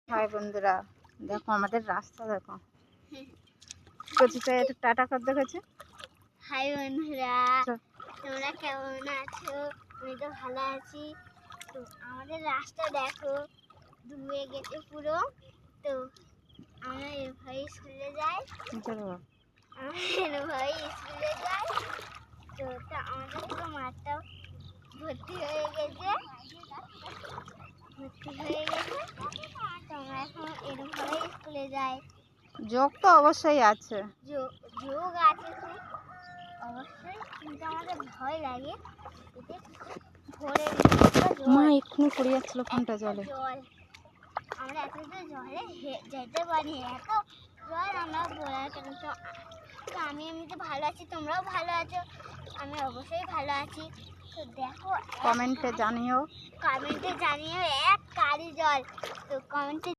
High বন্ধুরা, দেখো আমাদের রাস্তা দেখো। কচিটা একটু টাটা কর দেখেছে। হাই বন্ধুরা, তোমরা কেমন আছো? আমি তো ভালো আছি। তো আমাদের রাস্তা দেখো, ডুবে গেছে পুরো। তো আমরা এভাবে স্কুলে যাই, তো আমাদের পুরো মাঠটা ভর্তি হয়ে গেছে। তো আমরা এখন এরকমভাবে স্কুলে যাই। যোগ তো অবশ্যই আছে, যোগ আছে খুব অবশ্যই, কিন্তু আমাদের ভয় লাগে। ভোরে মা এক্ষুনি পড়ে যাচ্ছিল ফোনটা জলে। জল আমরা এত জলে যেতে পারি, এত জল আমরা বলার কেন। তো আমি এমনিতে ভালো আছি, তোমরাও ভালো আছো। আমি অবশ্যই ভালো আছি। তো দেখো, কমেন্টে জানিও এক কালি জল। তো কমেন্টে